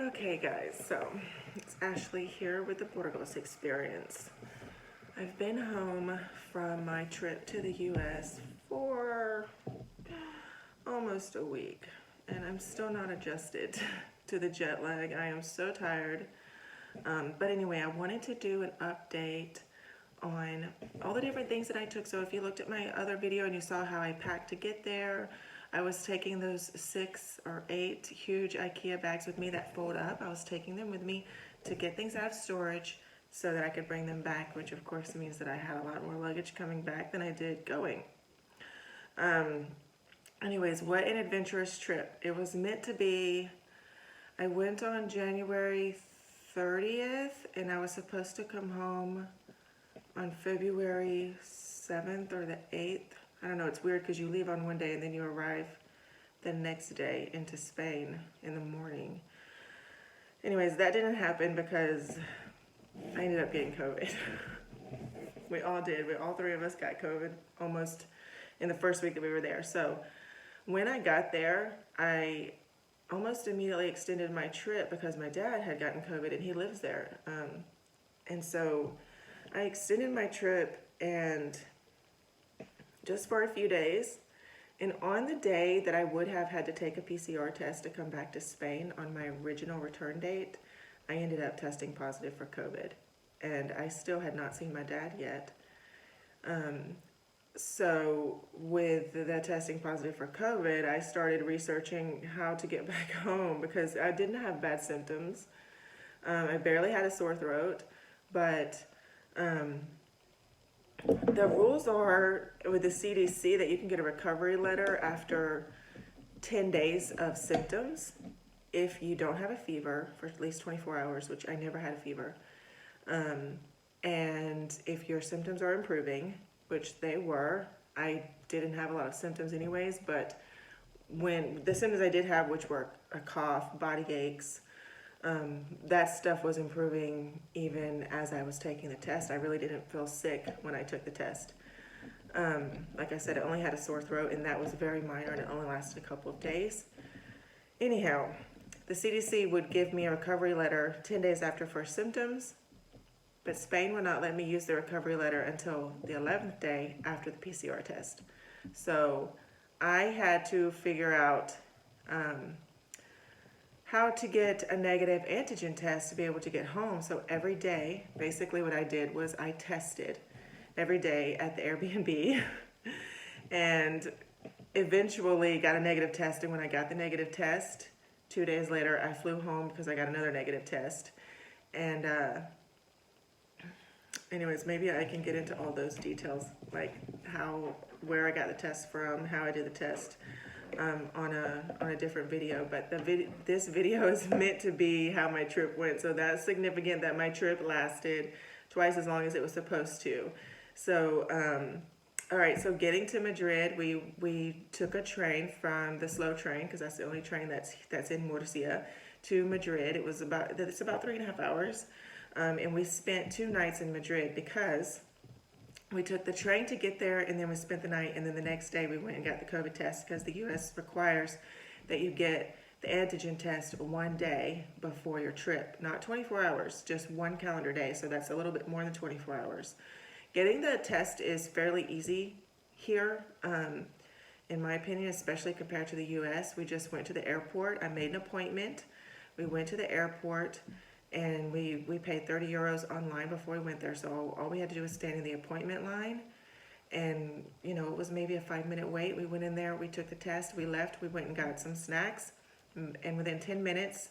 Okay guys, so it's Ashley here with the Burgos experience. I've been home from my trip to the US for almost a week and I'm still not adjusted to the jet lag. I am so tired. But anyway, I wanted to do an update on all the different things that I took. So if you looked at my other video and you saw how I packed to get there, I was taking those 6 or 8 huge IKEA bags with me that fold up. I was taking them with me to get things out of storage so that I could bring them back, which of course means that I had a lot more luggage coming back than I did going. Anyways, what an adventurous trip. It was meant to be. I went on January 30th and I was supposed to come home on February 7th or the 8th. I don't know, it's weird because you leave on one day and then you arrive the next day into Spain in the morning. Anyways, that didn't happen because I ended up getting COVID. We all did. All 3 of us got COVID almost in the first week that we were there. So when I got there, I almost immediately extended my trip because my dad had gotten COVID and he lives there. And so I extended my trip and just for a few days. And on the day that I would have had to take a PCR test to come back to Spain on my original return date, I ended up testing positive for COVID. And I still had not seen my dad yet. So with the testing positive for COVID, I started researching how to get back home because I didn't have bad symptoms. I barely had a sore throat, but the rules are with the CDC that you can get a recovery letter after 10 days of symptoms if you don't have a fever for at least 24 hours, which I never had a fever. And if your symptoms are improving, which they were, I didn't have a lot of symptoms anyways, but when the symptoms I did have, which were a cough, body aches, that stuff was improving even as I was taking the test. I really didn't feel sick when I took the test. Like I said, I only had a sore throat and that was very minor and it only lasted a couple of days. Anyhow, the CDC would give me a recovery letter 10 days after first symptoms, but Spain would not let me use the recovery letter until the 11th day after the PCR test. So I had to figure out how to get a negative antigen test to be able to get home. So every day, basically what I did was I tested every day at the Airbnb and eventually got a negative test. And when I got the negative test, 2 days later, I flew home because I got another negative test. And anyways, maybe I can get into all those details, like where I got the test from, how I did the test. On a different video, but this video is meant to be how my trip went, so that's significant that my trip lasted twice as long as it was supposed to. So all right, so getting to Madrid, we took a train from the slow train because that's the only train that's in Murcia to Madrid. It's about 3.5 hours, and we spent 2 nights in Madrid because we took the train to get there and then we spent the night, and then the next day we went and got the COVID test because the US requires that you get the antigen test 1 day before your trip. Not 24 hours, just 1 calendar day, so that's a little bit more than 24 hours. Getting the test is fairly easy here, in my opinion, especially compared to the US. We just went to the airport. I made an appointment. We went to the airport and we paid 30 euros online before we went there. So all we had to do was stand in the appointment line. And, you know, it was maybe a 5-minute wait. We went in there, we took the test, we left, we went and got some snacks. And within 10 minutes,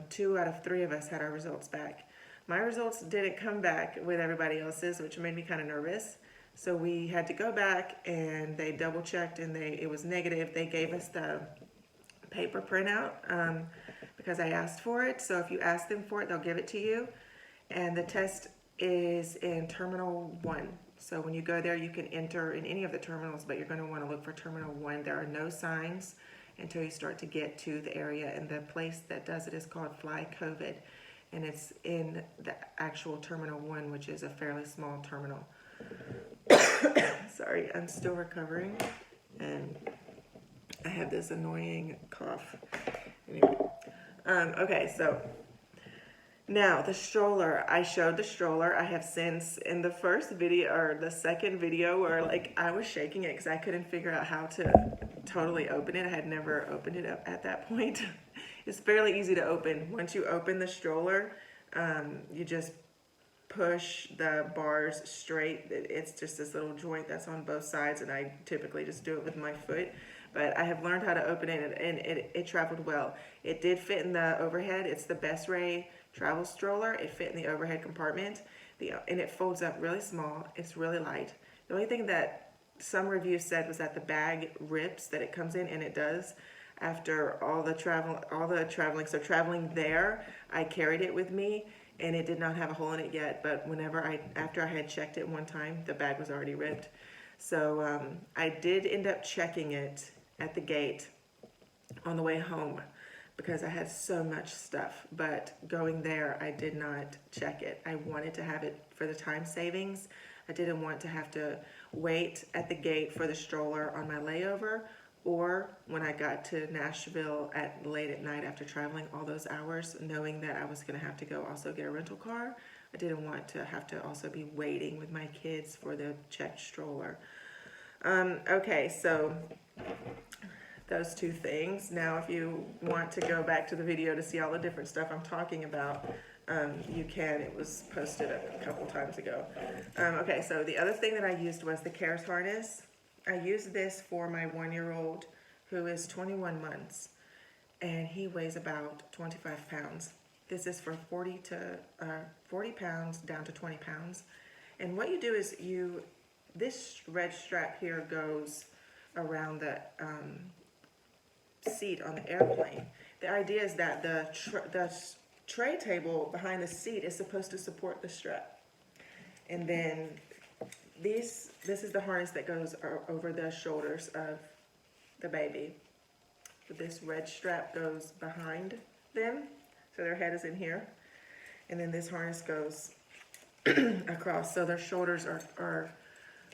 2 out of 3 of us had our results back. My results didn't come back with everybody else's, which made me kind of nervous. So we had to go back and they double checked and it was negative. They gave us the paper printout because I asked for it. So if you ask them for it, they'll give it to you. And the test is in Terminal 1. So when you go there, you can enter in any of the terminals, but you're going to want to look for Terminal 1. There are no signs until you start to get to the area. And the place that does it is called Fly COVID. And it's in the actual Terminal 1, which is a fairly small terminal. Sorry, I'm still recovering. And I have this annoying cough. Anyway, Okay, so now the stroller. I showed the stroller. I have since in the first video or the second video where like I was shaking it because I couldn't figure out how to totally open it. I had never opened it up at that point. It's fairly easy to open. Once you open the stroller, you just push the bars straight. It's just this little joint that's on both sides, and I typically just do it with my foot. But I have learned how to open it, and it traveled well. It did fit in the overhead. It's the Best Ray travel stroller. It fit in the overhead compartment, and it folds up really small. It's really light. The only thing that some reviews said was that the bag rips that it comes in, and it does. After all the traveling, so traveling there, I carried it with me, and it did not have a hole in it yet. But after I had checked it one time, the bag was already ripped. So I did end up checking it at the gate on the way home because I had so much stuff. But going there, I did not check it. I wanted to have it for the time savings. I didn't want to have to wait at the gate for the stroller on my layover, or when I got to Nashville late at night after traveling all those hours, knowing that I was going to have to go also get a rental car. I didn't want to have to also be waiting with my kids for the checked stroller. Okay, so those two things. Now, if you want to go back to the video to see all the different stuff I'm talking about, you can. It was posted a couple times ago. Okay, so the other thing that I used was the CARES harness. I used this for my 1-year-old who is 21 months, and he weighs about 25 pounds. This is for 40 pounds down to 20 pounds. And what you do is this red strap here goes around the seat on the airplane. The idea is that the tray table behind the seat is supposed to support the strap. And then this is the harness that goes over the shoulders of the baby. This red strap goes behind them, so their head is in here. And then this harness goes across, so their shoulders are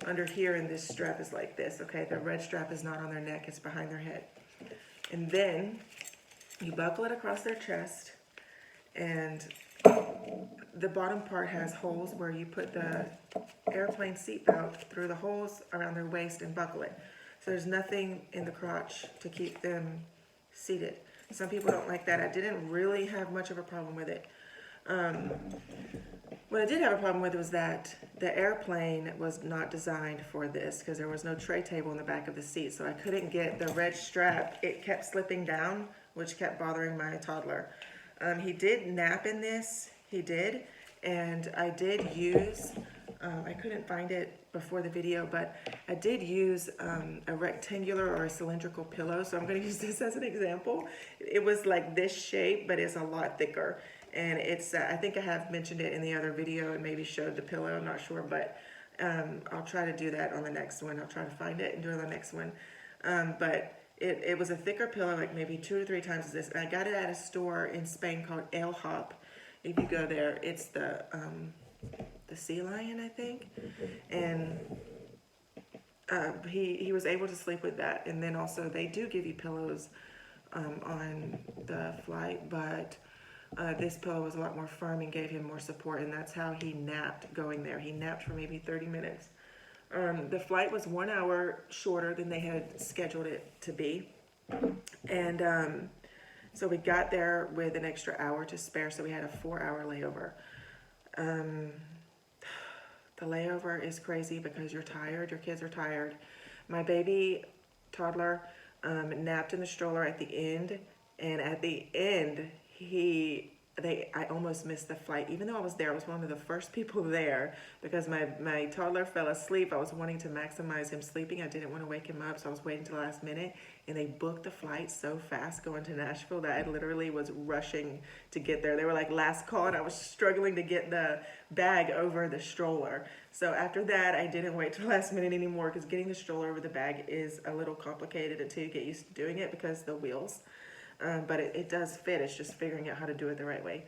under here, and this strap is like this, okay? The red strap is not on their neck, it's behind their head. And then you buckle it across their chest, and the bottom part has holes where you put the airplane seatbelt through the holes around their waist and buckle it. So there's nothing in the crotch to keep them seated. Some people don't like that. I didn't really have much of a problem with it. What I did have a problem with was that the airplane was not designed for this because there was no tray table in the back of the seat. So I couldn't get the red strap. It kept slipping down, which kept bothering my toddler. He did nap in this. He did. And I did use, I couldn't find it before the video, but I did use a rectangular or a cylindrical pillow. So I'm going to use this as an example. It was like this shape, but it's a lot thicker. And it's, I think I have mentioned it in the other video and maybe showed the pillow, I'm not sure, but I'll try to do that on the next one. I'll try to find it and do it on the next one. But it was a thicker pillow, like maybe 2 or 3 times this. And I got it at a store in Spain called El Hop. If you go there, it's the Sea Lion, I think. And he was able to sleep with that. And then also they do give you pillows on the flight, but this pillow was a lot more firm and gave him more support, and that's how he napped going there. He napped for maybe 30 minutes. The flight was 1 hour shorter than they had scheduled it to be. And so we got there with an extra hour to spare, so we had a 4-hour layover. The layover is crazy because you're tired, your kids are tired. My baby toddler napped in the stroller at the end, and at the end, I almost missed the flight. Even though I was there, I was one of the first people there because my toddler fell asleep. I was wanting to maximize him sleeping. I didn't want to wake him up, so I was waiting till the last minute. And they booked the flight so fast going to Nashville that I literally was rushing to get there. They were like last call, and I was struggling to get the bag over the stroller. So after that, I didn't wait till the last minute anymore because getting the stroller over the bag is a little complicated until you get used to doing it because the wheels. But it does fit. It's just figuring out how to do it the right way.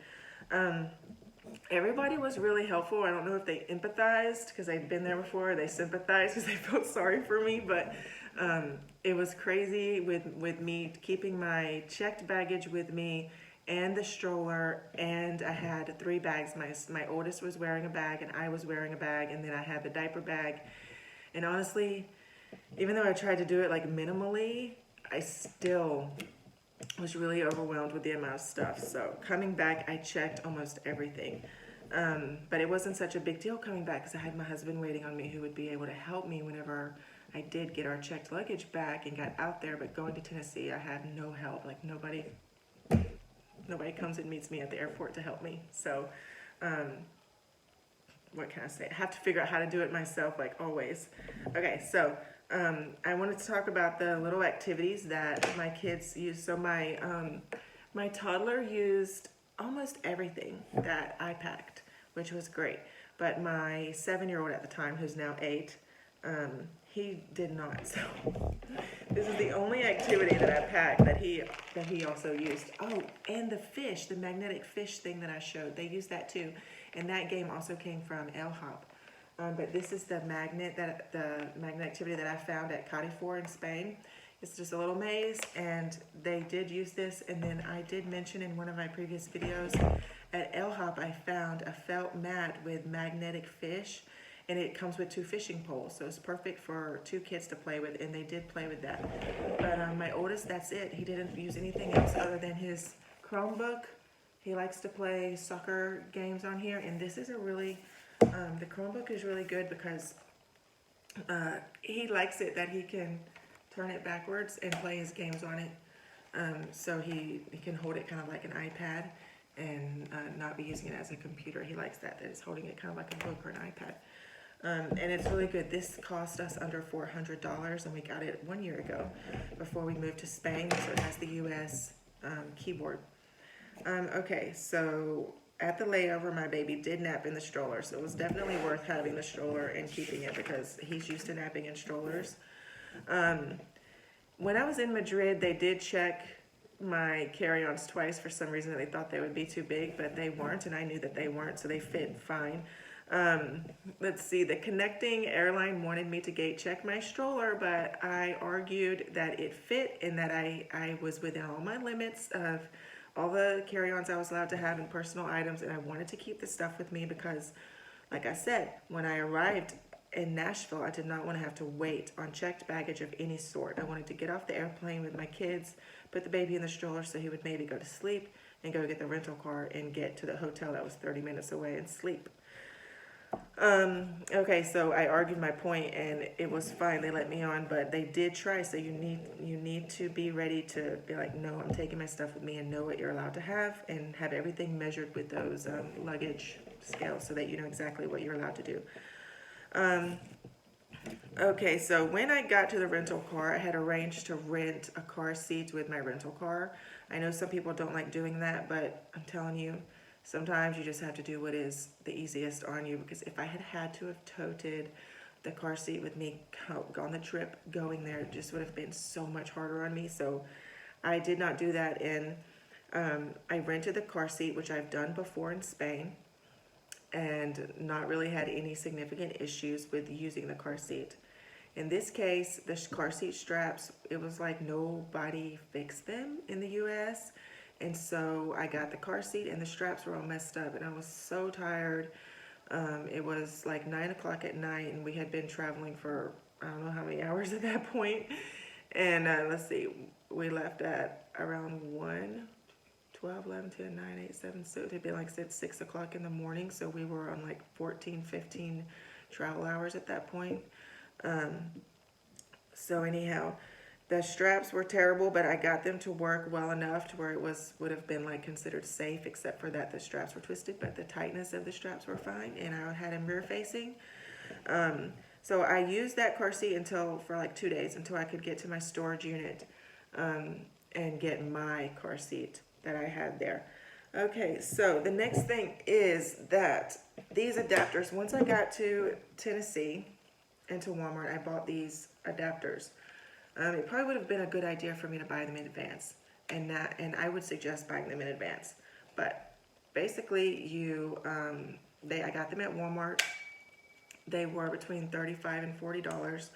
Everybody was really helpful. I don't know if they empathized because they'd been there before, or they sympathized because they felt sorry for me, but it was crazy with me keeping my checked baggage with me and the stroller, and I had 3 bags. My oldest was wearing a bag, and I was wearing a bag, and then I had the diaper bag. And honestly, even though I tried to do it like minimally, I still was really overwhelmed with the amount of stuff. So coming back, I checked almost everything. But it wasn't such a big deal coming back because I had my husband waiting on me who would be able to help me whenever I did get our checked luggage back and got out there. But going to Tennessee, I had no help. Like nobody comes and meets me at the airport to help me. So what can I say? I have to figure out how to do it myself, like always. Okay, so I wanted to talk about the little activities that my kids use. So my toddler used almost everything that I packed, which was great. But my 7-year-old at the time, who's now 8, he did not. So this is the only activity that I packed that he also used. Oh, and the fish, the magnetic fish thing that I showed, they used that too. And that game also came from El Hop. But this is the magnet activity that I found at Carrefour in Spain. It's just a little maze, and they did use this. And then I did mention in one of my previous videos, at El Hop I found a felt mat with magnetic fish, and it comes with 2 fishing poles, so it's perfect for 2 kids to play with, and they did play with that. But my oldest, that's it. He didn't use anything else other than his Chromebook. He likes to play soccer games on here, and this is a really, the Chromebook is really good because he likes it that he can turn it backwards and play his games on it. So he can hold it kind of like an iPad and not be using it as a computer. He likes that it's holding it kind of like a book or an iPad. And it's really good. This cost us under $400, and we got it 1 year ago before we moved to Spain, so it has the US keyboard. Okay, so at the layover, my baby did nap in the stroller, so it was definitely worth having the stroller and keeping it because he's used to napping in strollers. When I was in Madrid, they did check my carry-ons twice for some reason. They thought they would be too big, but they weren't, and I knew that they weren't, so they fit fine. Let's see, the connecting airline wanted me to gate check my stroller, but I argued that it fit and that I was within all my limits of all the carry-ons I was allowed to have and personal items, and I wanted to keep the stuff with me because, like I said, when I arrived in Nashville, I did not want to have to wait on checked baggage of any sort. I wanted to get off the airplane with my kids, put the baby in the stroller so he would maybe go to sleep, and go get the rental car and get to the hotel that was 30 minutes away and sleep. Okay, so I argued my point and it was fine. They let me on, but they did try. So you need to be ready to be like, no, I'm taking my stuff with me, and know what you're allowed to have, and have everything measured with those luggage scales so that you know exactly what you're allowed to do. Okay, so when I got to the rental car, I had arranged to rent a car seat with my rental car. I know some people don't like doing that, but I'm telling you, sometimes you just have to do what is the easiest on you, because if I had to have toted the car seat with me on the trip going there, it just would have been so much harder on me. So I did not do that, and I rented the car seat, which I've done before in Spain, and not really had any significant issues with using the car seat. In this case, the car seat straps, it was like nobody fixed them in the US. And so I got the car seat and the straps were all messed up, and I was so tired. It was like 9 o'clock at night, and we had been traveling for I don't know how many hours at that point. And let's see, we left at around 1, 12, 11, 10, 9, 8, 7, so it'd be like 6 o'clock in the morning. So we were on like 14, 15 travel hours at that point. So anyhow, the straps were terrible, but I got them to work well enough to where it would have been like considered safe, except for that the straps were twisted, but the tightness of the straps were fine, and I had them rear facing. So I used that car seat for like 2 days until I could get to my storage unit and get my car seat that I had there. Okay, so the next thing is that these adapters, once I got to Tennessee and to Walmart, I bought these adapters. It probably would have been a good idea for me to buy them in advance, and I would suggest buying them in advance. But basically, I got them at Walmart. They were between $35 and $40.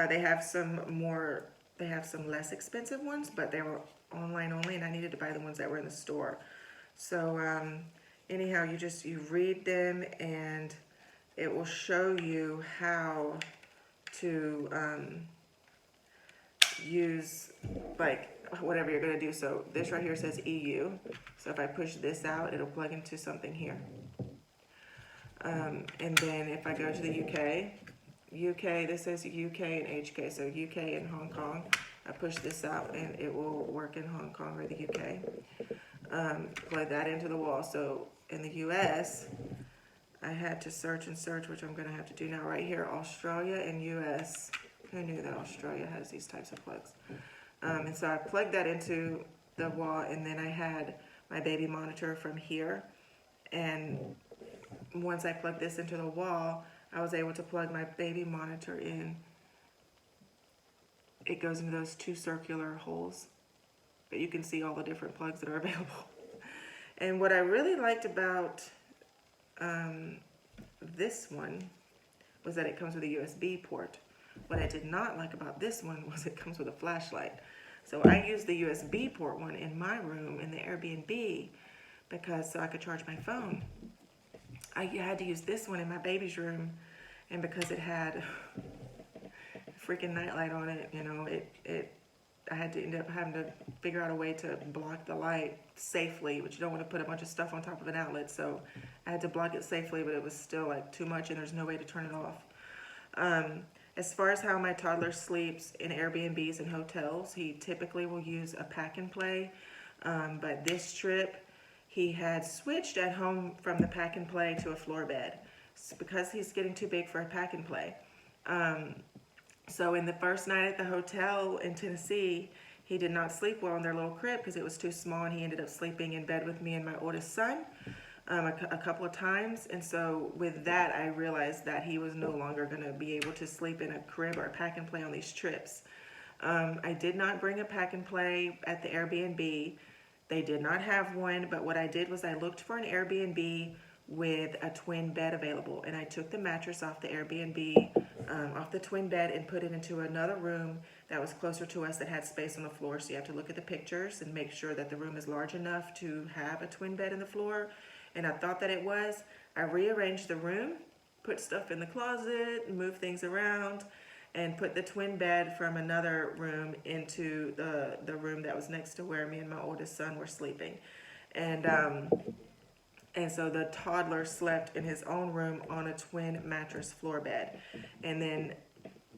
They have some less expensive ones, but they were online only, and I needed to buy the ones that were in the store. So anyhow, you read them, and it will show you how to use like whatever you're going to do. So this right here says EU. So if I push this out, it'll plug into something here. And then if I go to the UK, this says UK and HK, so UK and Hong Kong. I push this out and it will work in Hong Kong or the UK. Plug that into the wall. So in the US, I had to search and search, which I'm going to have to do now right here. Australia and US. Who knew that Australia has these types of plugs? And so I plugged that into the wall, and then I had my baby monitor from here. And once I plugged this into the wall, I was able to plug my baby monitor in. It goes into those two circular holes, but you can see all the different plugs that are available. And what I really liked about this one was that it comes with a USB port. What I did not like about this one was it comes with a flashlight. So I used the USB port one in my room in the Airbnb because so I could charge my phone. I had to use this one in my baby's room, and because it had a freaking nightlight on it, you know, I had to end up having to figure out a way to block the light safely, which you don't want to put a bunch of stuff on top of an outlet. So I had to block it safely, but it was still like too much, and there's no way to turn it off. As far as how my toddler sleeps in Airbnbs and hotels, he typically will use a pack and play. But this trip, he had switched at home from the pack and play to a floor bed because he's getting too big for a pack and play. So in the first night at the hotel in Tennessee, he did not sleep well in their little crib because it was too small, and he ended up sleeping in bed with me and my oldest son a couple of times. And so with that, I realized that he was no longer going to be able to sleep in a crib or a pack and play on these trips. I did not bring a pack and play at the Airbnb. They did not have one, but what I did was I looked for an Airbnb with a twin bed available, and I took the mattress off the Airbnb, off the twin bed, and put it into another room that was closer to us that had space on the floor. So you have to look at the pictures and make sure that the room is large enough to have a twin bed in the floor. And I thought that it was. I rearranged the room, put stuff in the closet, moved things around, and put the twin bed from another room into the room that was next to where me and my oldest son were sleeping. And so the toddler slept in his own room on a twin mattress floor bed. And then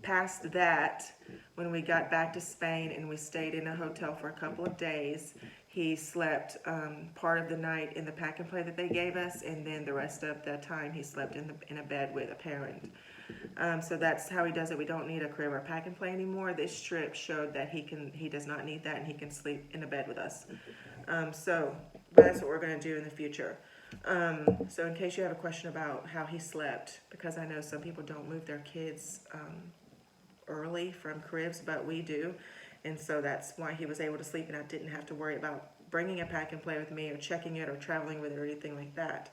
past that, when we got back to Spain and we stayed in a hotel for a couple of days, he slept part of the night in the pack and play that they gave us, and then the rest of the time he slept in a bed with a parent. So that's how he does it. We don't need a crib or a pack and play anymore. This trip showed that he does not need that, and he can sleep in a bed with us. So that's what we're going to do in the future. So in case you have a question about how he slept, because I know some people don't move their kids early from cribs, but we do. And so that's why he was able to sleep, and I didn't have to worry about bringing a pack and play with me or checking it or traveling with it or anything like that.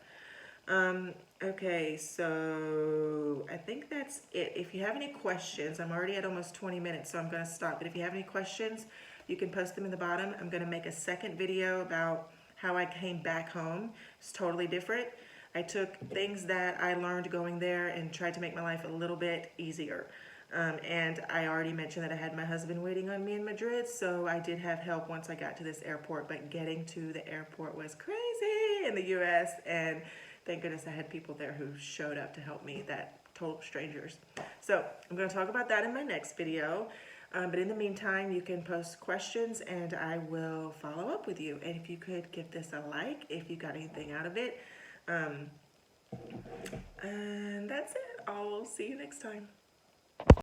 Okay, so I think that's it. If you have any questions, I'm already at almost 20 minutes, so I'm going to stop. But if you have any questions, you can post them in the bottom. I'm going to make a second video about how I came back home. It's totally different. I took things that I learned going there and tried to make my life a little bit easier. And I already mentioned that I had my husband waiting on me in Madrid, so I did have help once I got to this airport, but getting to the airport was crazy in the US, and thank goodness I had people there who showed up to help me, that total strangers. So I'm going to talk about that in my next video, but in the meantime, you can post questions and I will follow up with you. And if you could give this a like if you got anything out of it. And that's it. I'll see you next time.